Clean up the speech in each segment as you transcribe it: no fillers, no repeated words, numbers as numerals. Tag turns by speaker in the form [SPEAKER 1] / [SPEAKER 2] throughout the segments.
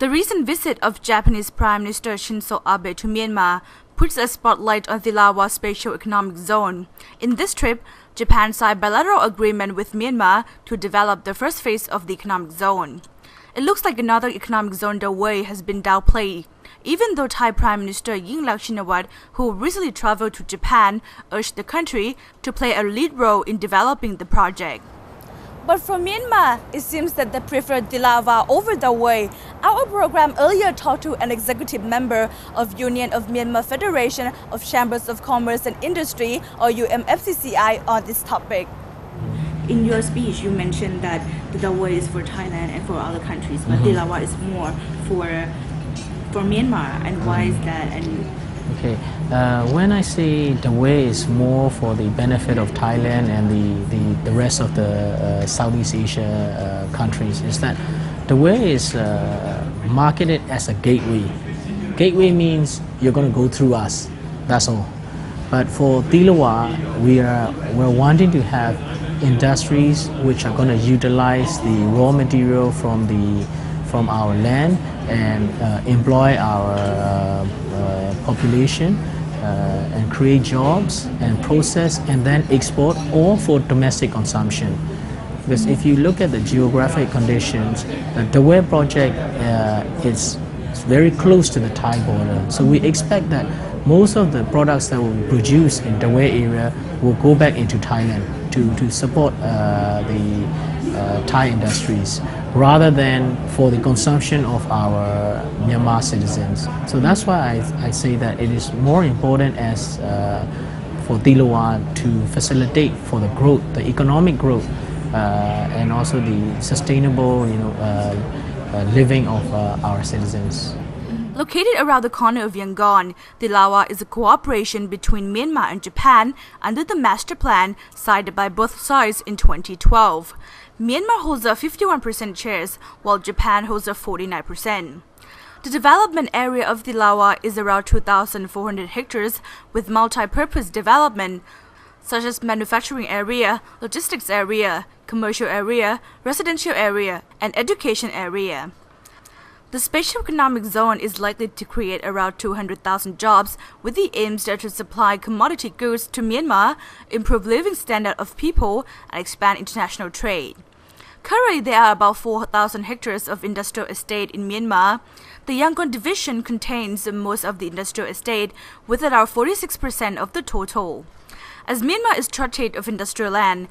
[SPEAKER 1] The recent visit of Japanese Prime Minister Shinzo Abe to Myanmar puts a spotlight on Thilawa Special Economic Zone. In this trip, Japan signed bilateral agreement with Myanmar to develop the first phase of the economic zone. It looks like another economic zone Dawei has been downplayed, even though Thai Prime Minister Yingluck Shinawatra, who recently traveled to Japan, urged the country to play a lead role in developing the project. But for Myanmar, it seems that they prefer Thilawa over Dawei. Our program earlier talked to an executive member of Union of Myanmar Federation of Chambers of Commerce and Industry, or UMFCCI, on this topic. In your speech, you mentioned that the Dawei is for Thailand and for other countries, but Thilawa is more for Myanmar. And why is that?
[SPEAKER 2] Okay, when I say Dawei is more for the benefit of Thailand and the rest of the Southeast Asia countries, is that Dawei is marketed as a gateway. Gateway means you're going to go through us, that's all. But for Thilawa, we're wanting to have industries which are going to utilize the raw material from our land and employ our population and create jobs and process and then export, all for domestic consumption. Because if you look at the geographic conditions, the Dawei project is very close to the Thai border. So we expect that most of the products that will be produced in Dawei area will go back into Thailand to support the Thai industries, rather than for the consumption of our Myanmar citizens. So that's why I say that it is more important as for Thilawa to facilitate for the growth, the economic growth, and also the sustainable, living of our citizens.
[SPEAKER 1] Located around the corner of Yangon, Thilawa is a cooperation between Myanmar and Japan under the master plan signed by both sides in 2012. Myanmar holds a 51% shares, while Japan holds a 49%. The development area of Thilawa is around 2,400 hectares with multi-purpose development, such as manufacturing area, logistics area, commercial area, residential area, and education area. The Special Economic Zone is likely to create around 200,000 jobs with the aims to supply commodity goods to Myanmar, improve living standard of people, and expand international trade. Currently, there are about 4,000 hectares of industrial estate in Myanmar. The Yangon division contains most of the industrial estate, with around 46% of the total. As Myanmar is shortage of industrial land,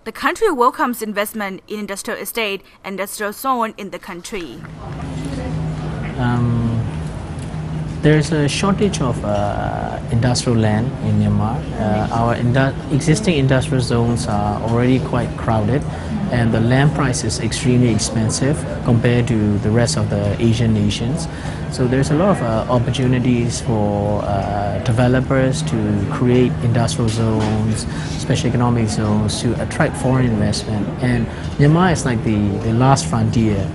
[SPEAKER 1] the country welcomes investment in industrial estate and industrial zone in the country.
[SPEAKER 2] There's a shortage of industrial land in Myanmar. Our existing industrial zones are already quite crowded, and the land price is extremely expensive compared to the rest of the Asian nations. So there's a lot of opportunities for developers to create industrial zones, special economic zones to attract foreign investment. And Myanmar is like the last frontier.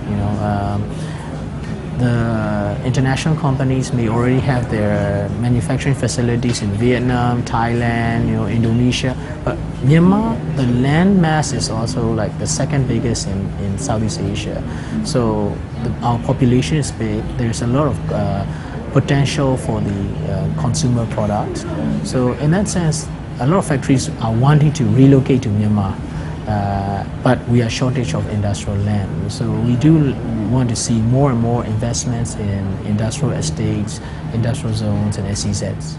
[SPEAKER 2] The international companies may already have their manufacturing facilities in Vietnam, Thailand, Indonesia, but Myanmar, the land mass is also like the second biggest in Southeast Asia. So our population is big. There's a lot of potential for the consumer products. So in that sense, a lot of factories are wanting to relocate to Myanmar. But we are shortage of industrial land. So we do want to see more and more investments in industrial estates, industrial zones, and SEZs.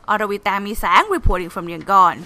[SPEAKER 1] Aravitami Sang reporting from Yangon.